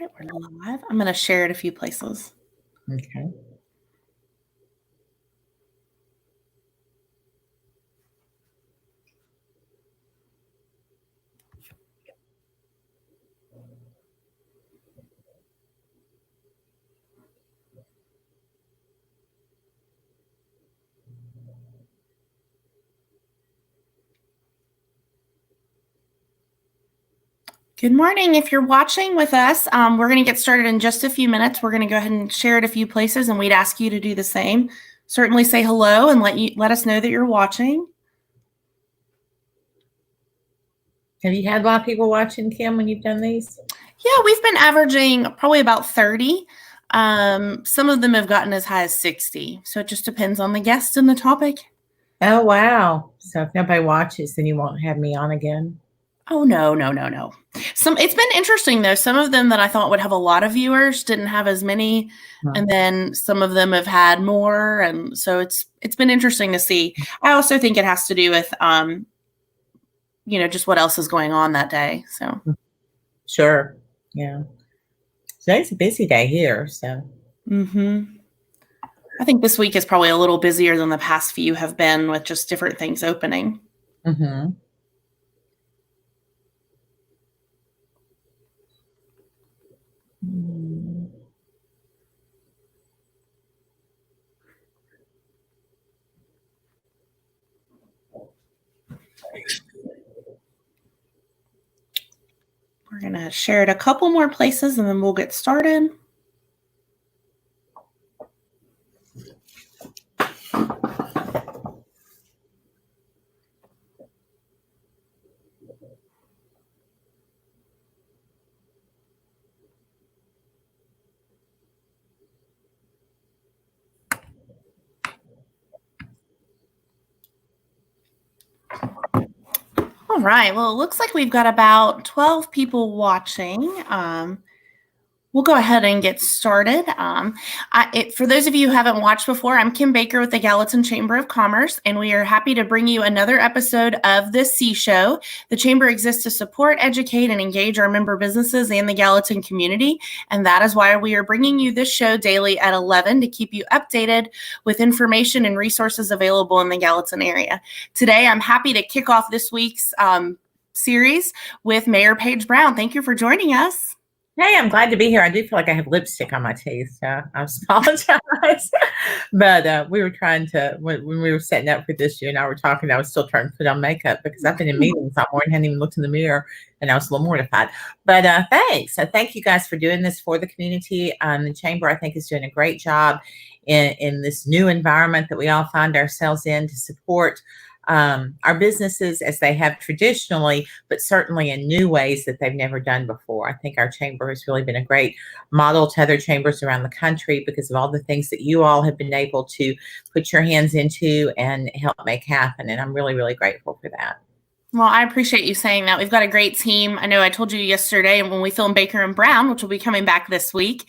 All right, we're live. I'm going to share it a few places. Okay. Good morning. If you're watching with us, we're going to get started in just a few minutes. We're going to go ahead and share it a few places, and we'd ask you to do the same. Certainly say hello and let us know that you're watching. Have you had a lot of people watching, Kim, when you've done these? Yeah, we've been averaging probably about 30. Some of them have gotten as high as 60. So it just depends on the guest and the topic. Oh, wow. So if nobody watches, then you won't have me on again. Oh, no. It's been interesting, though. Some of them that I thought would have a lot of viewers didn't have as many. And then some of them have had more. And so it's been interesting to see. I also think it has to do with, just what else is going on that day. So. Sure. Yeah. Today's a busy day here. So. I think this week is probably a little busier than the past few have been with just different things opening. Mm-hmm. We're going to share it a couple more places and then we'll get started. All right. Well, it looks like we've got about 12 people watching. We'll go ahead and get started. For those of you who haven't watched before, I'm Kim Baker with the Gallatin Chamber of Commerce, and we are happy to bring you another episode of The C Show. The Chamber exists to support, educate, and engage our member businesses and the Gallatin community, and that is why we are bringing you this show daily at 11 to keep you updated with information and resources available in the Gallatin area. Today, I'm happy to kick off this week's series with Mayor Paige Brown. Thank you for joining us. Hey, I'm glad to be here. I do feel like I have lipstick on my teeth, so I apologize. But we were trying to, when we were setting up for this, you and I were talking, I was still trying to put on makeup because I've been in meetings all morning, hadn't even looked in the mirror, and I was a little mortified. But thanks. So thank you guys for doing this for the community. The Chamber, I think, is doing a great job in this new environment that we all find ourselves in to support our businesses as they have traditionally, but certainly in new ways that they've never done before. I think our chamber has really been a great model to other chambers around the country because of all the things that you all have been able to put your hands into and help make happen. And I'm really, really grateful for that. Well, I appreciate you saying that. We've got a great team. I know I told you yesterday when we filmed Baker and Brown, which will be coming back this week,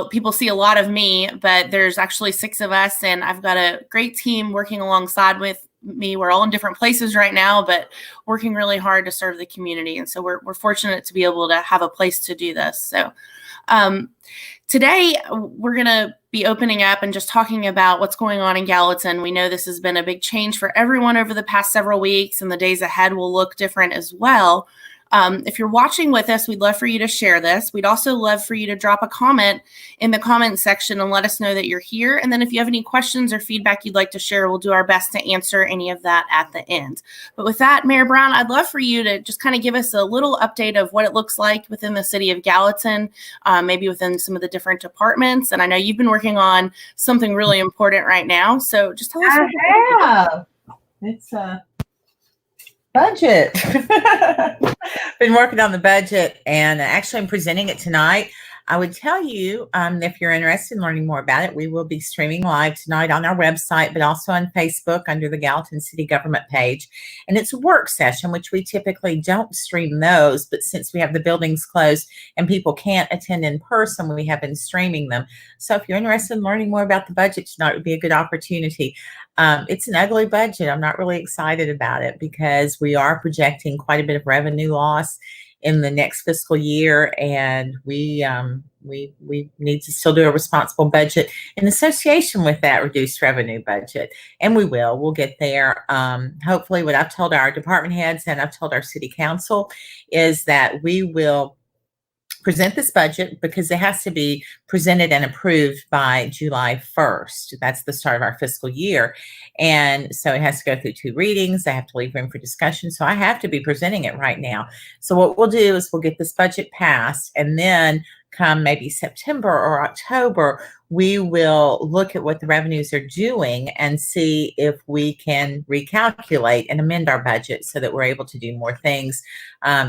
people see a lot of me, but there's actually 6 of us, and I've got a great team working alongside with me. We're all in different places right now, but working really hard to serve the community. And so we're fortunate to be able to have a place to do this. So today we're going to be opening up and just talking about what's going on in Gallatin. We know this has been a big change for everyone over the past several weeks, and the days ahead will look different as well. If you're watching with us, we'd love for you to share this. We'd also love for you to drop a comment in the comment section and let us know that you're here. And then if you have any questions or feedback you'd like to share, we'll do our best to answer any of that at the end. But with that, Mayor Brown, I'd love for you to just kind of give us a little update of what it looks like within the city of Gallatin, maybe within some of the different departments. And I know you've been working on something really important right now. So just tell us. I have. It's budget. Been working on the budget, and actually I'm presenting it tonight. I would tell you, if you're interested in learning more about it, we will be streaming live tonight on our website, but also on Facebook under the Gallatin City Government page. And it's a work session, which we typically don't stream those, but since we have the buildings closed and people can't attend in person, we have been streaming them. So if you're interested in learning more about the budget tonight, it would be a good opportunity. It's an ugly budget. I'm not really excited about it because we are projecting quite a bit of revenue loss in the next fiscal year, and we need to still do a responsible budget in association with that reduced revenue budget, and we'll get there. Hopefully, what I've told our department heads and I've told our city council is that we will present this budget because it has to be presented and approved by July 1st. That's the start of our fiscal year. And so it has to go through 2 readings. I have to leave room for discussion. So I have to be presenting it right now. So what we'll do is we'll get this budget passed, and then come maybe September or October, we will look at what the revenues are doing and see if we can recalculate and amend our budget so that we're able to do more things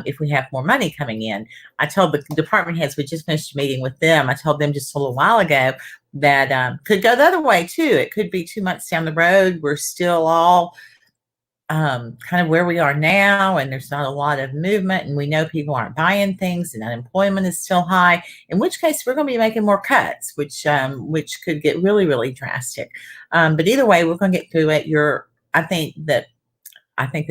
if we have more money coming in. I told the department heads, we just finished a meeting with them. I told them just a little while ago that could go the other way too. It could be 2 months down the road. We're still all kind of where we are now, and there's not a lot of movement, and we know people aren't buying things, and unemployment is still high, in which case we're going to be making more cuts, which could get really, really drastic. But either way, we're going to get through it. I think that I think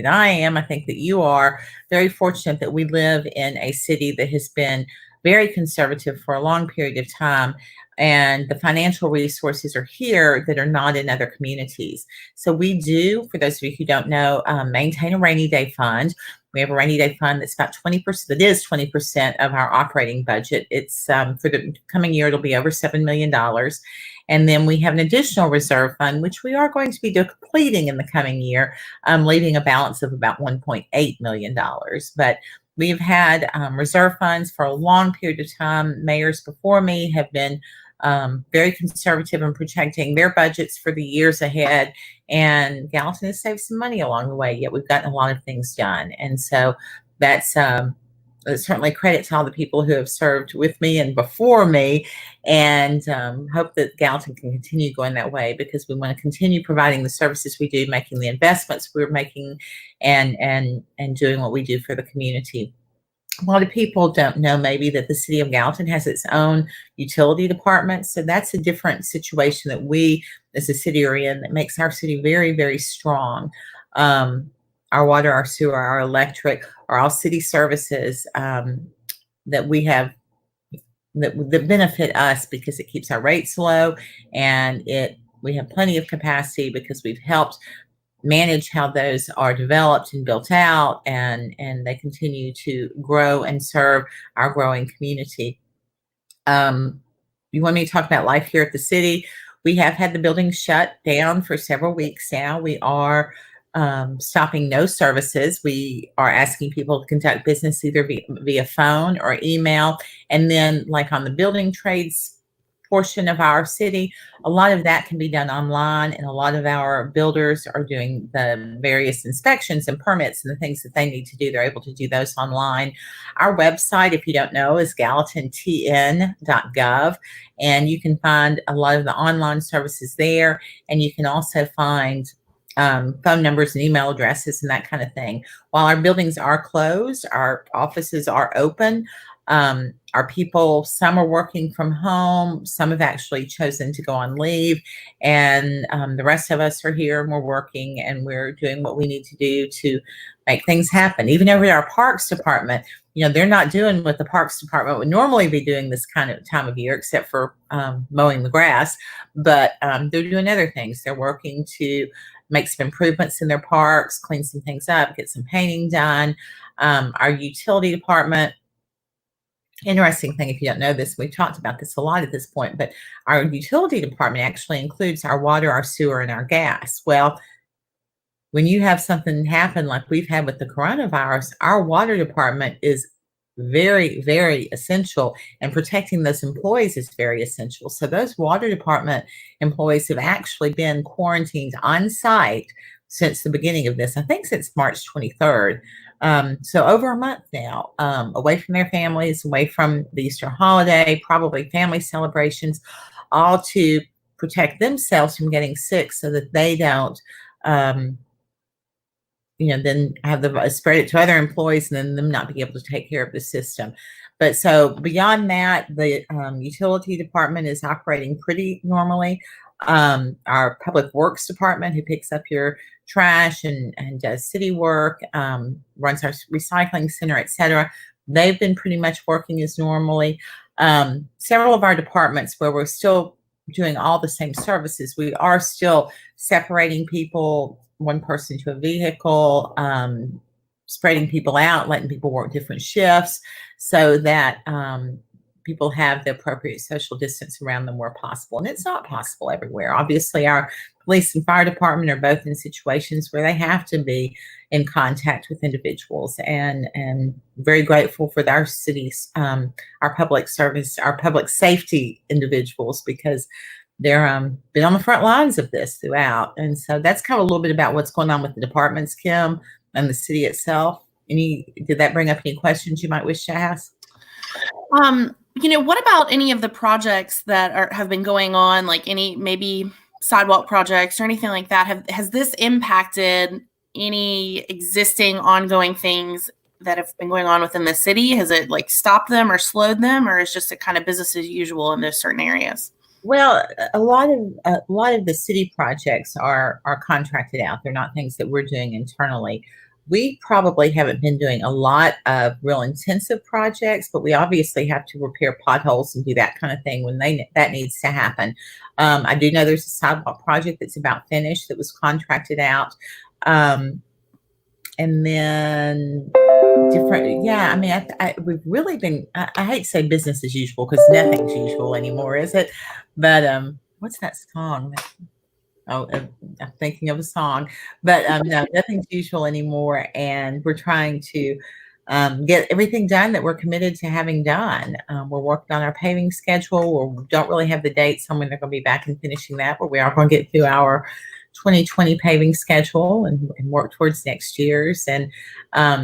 that you are very fortunate that we live in a city that has been very conservative for a long period of time, and the financial resources are here that are not in other communities. So we do, for those of you who don't know, maintain a rainy day fund. We have a rainy day fund that's about 20%. That is 20% of our operating budget. It's for the coming year, it'll be over $7 million. And then we have an additional reserve fund, which we are going to be depleting in the coming year, leaving a balance of about $1.8 million. But we've had reserve funds for a long period of time. Mayors before me have been very conservative in protecting their budgets for the years ahead. And Gallatin has saved some money along the way, yet we've gotten a lot of things done. And so that's certainly credit to all the people who have served with me and before me, and hope that Gallatin can continue going that way, because we want to continue providing the services we do, making the investments we're making, and doing what we do for the community. A lot of people don't know maybe that the city of Gallatin has its own utility department. So that's a different situation that we as a city are in that makes our city very, very strong. Our water, our sewer, our electric are all city services that we have that benefit us because it keeps our rates low, and we have plenty of capacity because we've helped manage how those are developed and built out, and they continue to grow and serve our growing community. You want me to talk about life here at the city? We have had the building shut down for several weeks now. We are stopping no services. We are asking people to conduct business either via phone or email. And then, like on the building trades portion of our city, a lot of that can be done online, and a lot of our builders are doing the various inspections and permits and the things that they need to do. They're able to do those online. Our website, if you don't know, is gallatintn.gov, and you can find a lot of the online services there, and you can also find phone numbers and email addresses and that kind of thing. While our buildings are closed, our offices are open. Our people, some are working from home, some have actually chosen to go on leave, and the rest of us are here and we're working, and we're doing what we need to do to make things happen. Even over at our parks department, they're not doing what the parks department would normally be doing this kind of time of year, except for mowing the grass, but they're doing other things. They're working to make some improvements in their parks, clean some things up, get some painting done. Our utility department, interesting thing, if you don't know this, we've talked about this a lot at this point, but our utility department actually includes our water, our sewer, and our gas. Well, when you have something happen like we've had with the coronavirus, our water department is very, very essential, and protecting those employees is very essential. So those water department employees have actually been quarantined on site since the beginning of this, I think since March 23rd. So over a month now, away from their families, away from the Easter holiday, probably family celebrations, all to protect themselves from getting sick so that they don't, then have spread it to other employees, and then them not be able to take care of the system. But so beyond that, the utility department is operating pretty normally. Our public works department, who picks up your trash and does city work, runs our recycling center, etc., they've been pretty much working as normally. Several of our departments where we're still doing all the same services, we are still separating people, one person to a vehicle, spreading people out, letting people work different shifts so that people have the appropriate social distance around them where possible. And it's not possible everywhere. Obviously, our police and fire department are both in situations where they have to be in contact with individuals, and very grateful for our cities, our public service, our public safety individuals, because they're been on the front lines of this throughout. And so that's kind of a little bit about what's going on with the departments, Kim, and the city itself. Did that bring up any questions you might wish to ask? What about any of the projects that have been going on, like any maybe sidewalk projects or anything like that? Has this impacted any existing ongoing things that have been going on within the city? Has it like stopped them or slowed them, or is just a kind of business as usual in those certain areas? Well, a lot of the city projects are contracted out. They're not things that we're doing internally. We probably haven't been doing a lot of real intensive projects, but we obviously have to repair potholes and do that kind of thing when that needs to happen. I do know there's a sidewalk project that's about finished that was contracted out. And then different, yeah, I mean, we've really been, I hate to say business as usual because nothing's usual anymore, is it? But what's that song? Oh, I'm thinking of a song, but no, nothing's usual anymore. And we're trying to get everything done that we're committed to having done. We're working on our paving schedule. We don't really have the dates on when they're going to be back and finishing that, but we are going to get through our 2020 paving schedule and work towards next year's. And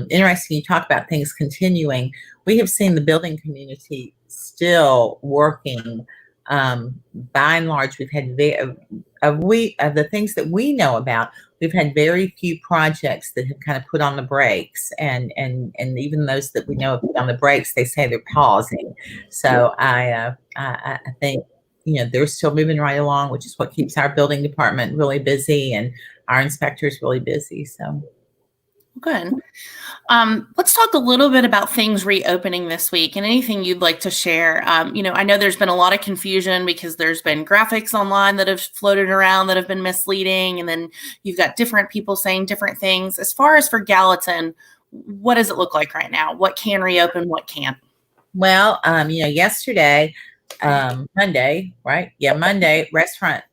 interesting, you talk about things continuing. We have seen the building community still working. By and large, we've had of the things that we know about, we've had very few projects that have kind of put on the brakes, and even those that we know have put on the brakes, they say they're pausing. So I think they're still moving right along, which is what keeps our building department really busy and our inspectors really busy. So good. Let's talk a little bit about things reopening this week and anything you'd like to share. I know there's been a lot of confusion because there's been graphics online that have floated around that have been misleading. And then you've got different people saying different things. As far as for Gallatin, what does it look like right now? What can reopen, what can't? Well, yesterday, Monday, right? Yeah, Monday, restaurant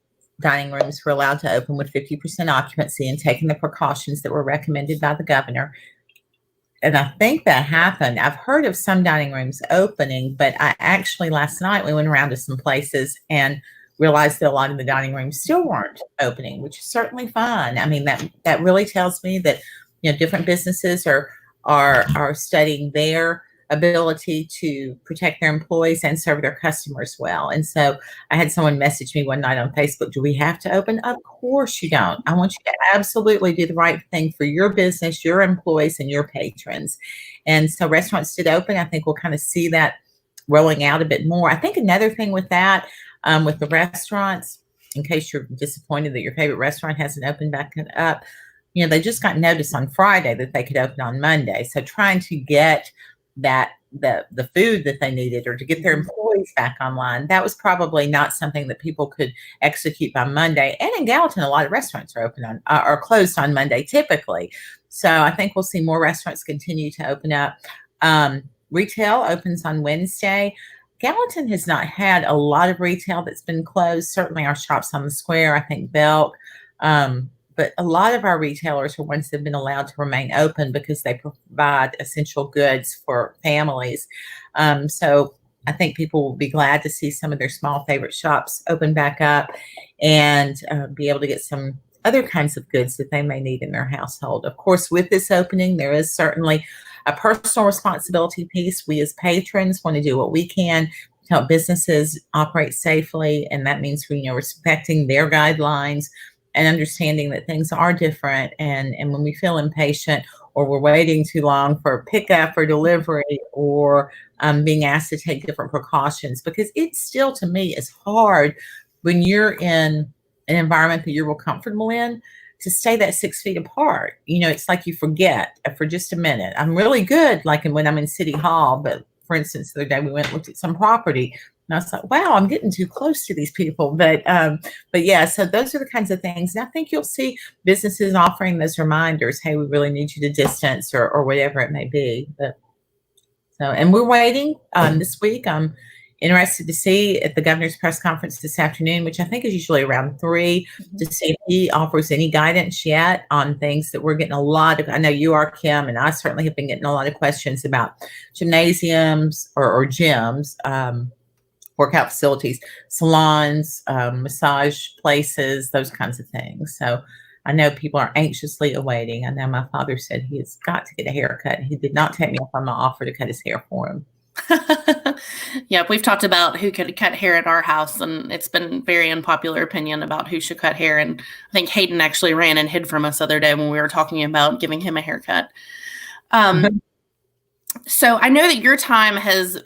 dining rooms were allowed to open with 50% occupancy and taking the precautions that were recommended by the governor. And I think that happened. I've heard of some dining rooms opening, but I actually last night we went around to some places and realized that a lot of the dining rooms still weren't opening, which is certainly fine. I mean, that really tells me that different businesses are studying their ability to protect their employees and serve their customers well. And so I had someone message me one night on Facebook, do we have to open? Of course you don't. I want you to absolutely do the right thing for your business, your employees, and your patrons. And so restaurants did open. I think we'll kind of see that rolling out a bit more. I think another thing with that, with the restaurants, in case you're disappointed that your favorite restaurant hasn't opened back up, they just got notice on Friday that they could open on Monday. So trying to get the food that they needed or to get their employees back online, that was probably not something that people could execute by Monday. And in Gallatin, a lot of restaurants are are closed on Monday typically. So I think we'll see more restaurants continue to open up. Retail opens on Wednesday. Gallatin has not had a lot of retail that's been closed. Certainly our shops on the square, I think Belk, but a lot of our retailers are ones that have been allowed to remain open because they provide essential goods for families. So I think people will be glad to see some of their small favorite shops open back up and be able to get some other kinds of goods that they may need in their household. Of course, with this opening, there is certainly a personal responsibility piece. We as patrons want to do what we can to help businesses operate safely, and that means respecting their guidelines and understanding that things are different. And when we feel impatient or we're waiting too long for pickup or delivery or being asked to take different precautions, because it still, to me, is hard when you're in an environment that you're real comfortable in to stay that 6 feet apart. It's like you forget for just a minute. I'm really good, like when I'm in City Hall, but for instance, the other day we went and looked at some property, and I was like, wow, I'm getting too close to these people. But yeah, so those are the kinds of things. And I think you'll see businesses offering those reminders, hey, we really need you to distance or whatever it may be. And we're waiting this week. I'm interested to see at the governor's press conference this afternoon, which I think is usually around 3, to see if he offers any guidance yet on things that we're getting a lot of. I know you are, Kim, and I certainly have been getting a lot of questions about gymnasiums or gyms, workout facilities, salons, massage places, those kinds of things. So I know people are anxiously awaiting. I know my father said he has got to get a haircut. He did not take me up on my offer to cut his hair for him. Yeah, we've talked about who could cut hair at our house, and it's been very unpopular opinion about who should cut hair. And I think Hayden actually ran and hid from us the other day when we were talking about giving him a haircut. So I know that your time has,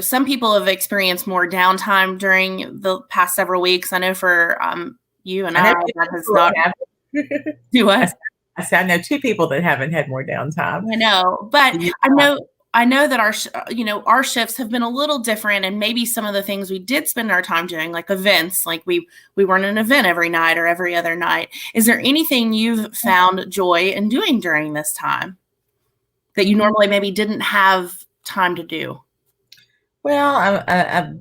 some people have experienced more downtime during the past several weeks. I know for you and I that has not. Do what? I said, I know 2 people that haven't had more downtime. I know, but I know that our shifts have been a little different, and maybe some of the things we did spend our time doing, like events, like we weren't an event every night or every other night. Is there anything you've found joy in doing during this time that you normally maybe didn't have time to do? Well, I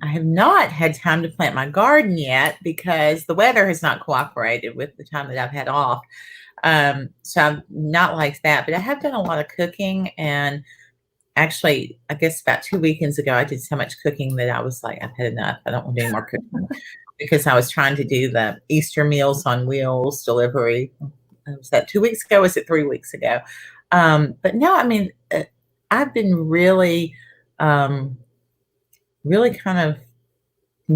have not had time to plant my garden yet because the weather has not cooperated with the time that I've had off. So I'm not like that, but I have done a lot of cooking, and actually, I guess about 2 weekends ago, I did so much cooking that I was like, I've had enough. I don't want to do any more cooking because I was trying to do the Easter Meals on Wheels delivery. Was that 2 weeks ago? Was it 3 weeks ago? But no, I mean, I've been really kind of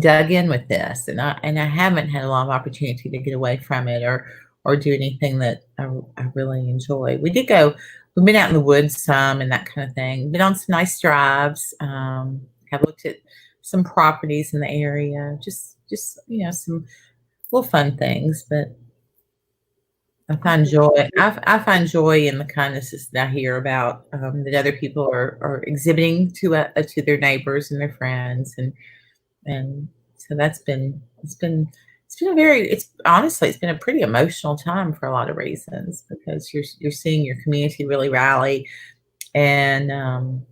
dug in with this, and I haven't had a lot of opportunity to get away from it or do anything that I really enjoy. We've been out in the woods some and that kind of thing. Been on some nice drives. Have looked at some properties in the area. Just some little fun things. But I find joy. I find joy in the kindnesses that I hear about that other people are exhibiting to their neighbors and their friends, and so it's been honestly it's been a pretty emotional time for a lot of reasons, because you're seeing your community really rally and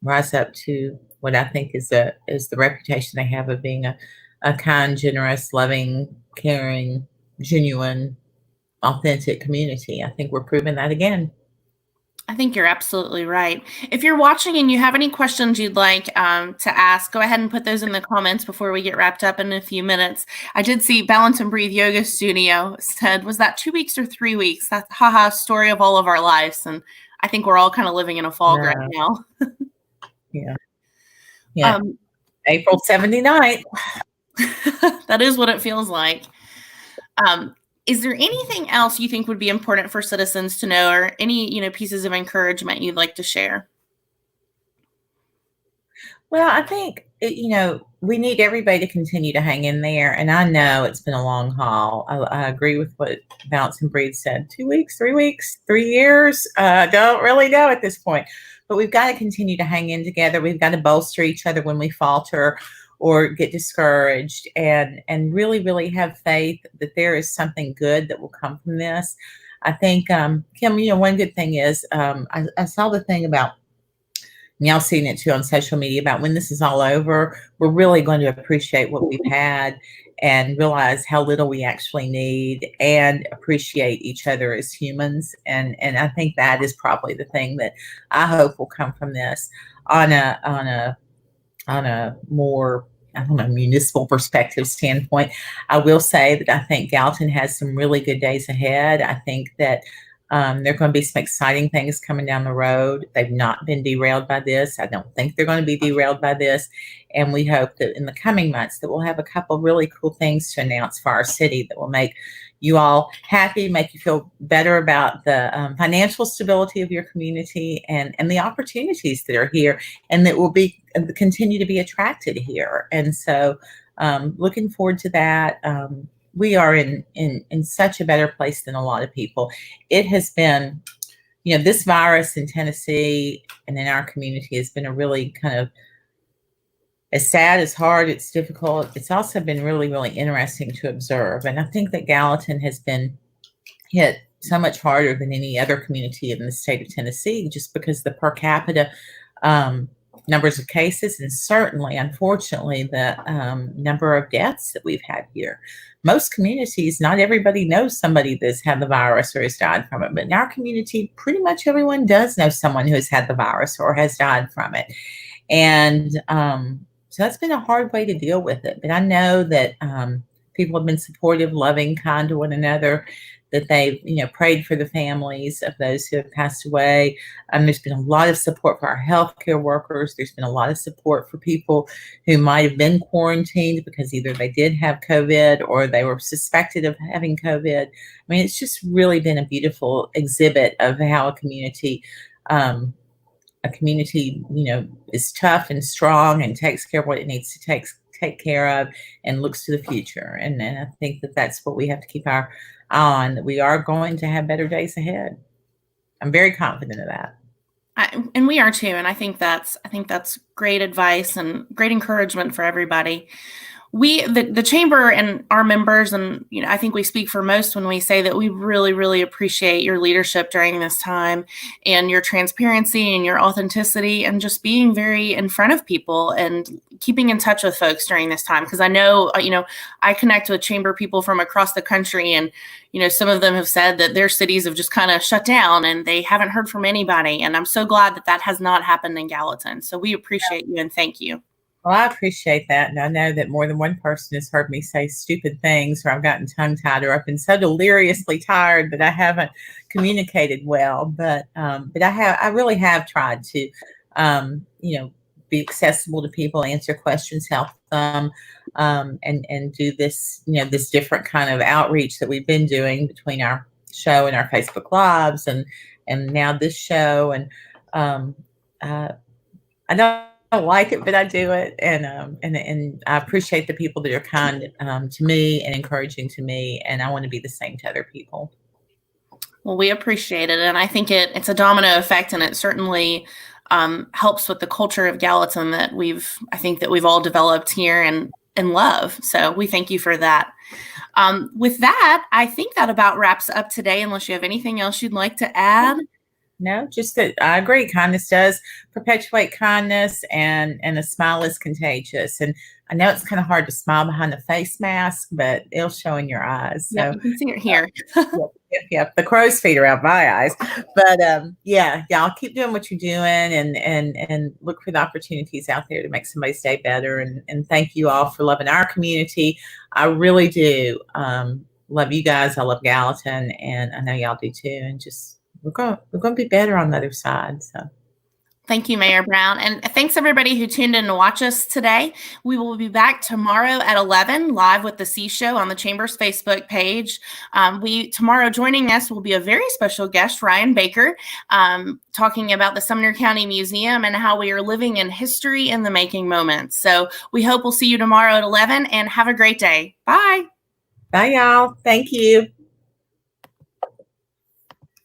rise up to what I think is the reputation they have of being a kind, generous, loving, caring, genuine, authentic community. I think we're proving that again. I think you're absolutely right. If you're watching and you have any questions you'd like to ask, go ahead and put those in the comments before we get wrapped up in a few minutes. I did see Balance and Breathe Yoga Studio said, was that 2 weeks or 3 weeks? That's story of all of our lives. And I think we're all kind of living in a fog right now. Yeah. April 79th. That is what it feels like. Is there anything else you think would be important for citizens to know, or any, pieces of encouragement you'd like to share? Well, I think, we need everybody to continue to hang in there. And I know it's been a long haul. I agree with what Balance and Breathe said. 2 weeks, 3 weeks, 3 years. Don't really know at this point. But we've got to continue to hang in together. We've got to bolster each other when we falter or get discouraged, and really, really have faith that there is something good that will come from this. I think, Kim, one good thing is I saw the thing about, y'all seen it too on social media, about when this is all over, we're really going to appreciate what we've had and realize how little we actually need and appreciate each other as humans. And I think that is probably the thing that I hope will come from this on a more, I don't know, municipal perspective standpoint. I will say that I think Gallatin has some really good days ahead. I think that there are going to be some exciting things coming down the road. They've not been derailed by this. I don't think they're going to be derailed by this. And we hope that in the coming months that we'll have a couple really cool things to announce for our city that will make you all happy, make you feel better about the financial stability of your community and the opportunities that are here and that will be continue to be attracted here. And so looking forward to that. we are in such a better place than a lot of people. It has been, this virus in Tennessee and in our community has been a really kind of, as sad, as hard, it's difficult. It's also been really, really interesting to observe. And I think that Gallatin has been hit so much harder than any other community in the state of Tennessee, just because the per capita numbers of cases, and certainly, unfortunately, the number of deaths that we've had here. Most communities, not everybody knows somebody that's had the virus or has died from it, but in our community, pretty much everyone does know someone who has had the virus or has died from it. And so that's been a hard way to deal with it. But I know that people have been supportive, loving, kind to one another, that they've, prayed for the families of those who have passed away. There's been a lot of support for our healthcare workers. There's been a lot of support for people who might have been quarantined because either they did have COVID or they were suspected of having COVID. I mean, it's just really been a beautiful exhibit of how a community, is tough and strong and takes care of what it needs to take care of and looks to the future. And I think that that's what we have to keep our eye on, that we are going to have better days ahead. I'm very confident of that. And we are too. And I think that's great advice and great encouragement for everybody. The chamber and our members, and I think we speak for most when we say that we really, really appreciate your leadership during this time and your transparency and your authenticity and just being very in front of people and keeping in touch with folks during this time. Because I know, I connect with chamber people from across the country, and some of them have said that their cities have just kind of shut down and they haven't heard from anybody. And I'm so glad that has not happened in Gallatin. So we appreciate you and thank you. Well, I appreciate that. And I know that more than one person has heard me say stupid things, or I've gotten tongue-tied, or I've been so deliriously tired that I haven't communicated well. But I really have tried to, be accessible to people, answer questions, help them, and do this, this different kind of outreach that we've been doing between our show and our Facebook Lives and now this show. And I don't like it, but I do it, and I appreciate the people that are kind to me and encouraging to me, and I want to be the same to other people. Well, we appreciate it, and I think it's a domino effect, and it certainly helps with the culture of Gallatin that we've all developed here and love. So we thank you for that. With that, I think that about wraps up today, unless you have anything else you'd like to add. No, just that I agree. Kindness does perpetuate kindness, and a smile is contagious. And I know it's kind of hard to smile behind a face mask, but it'll show in your eyes. So you can see it here. Yep, the crow's feet are out my eyes. But y'all keep doing what you're doing, and look for the opportunities out there to make somebody's day better. And thank you all for loving our community. I really do love you guys. I love Gallatin, and I know y'all do too. And just we're going to be better on the other side. So thank you, Mayor Brown. And thanks everybody who tuned in to watch us today. We will be back tomorrow at 11 live with the C Show on the Chamber's Facebook page. Tomorrow joining us will be a very special guest, Ryan Baker, talking about the Sumner County Museum and how we are living in history in the making moments. So we hope we'll see you tomorrow at 11, and have a great day. Bye. Bye, y'all. Thank you.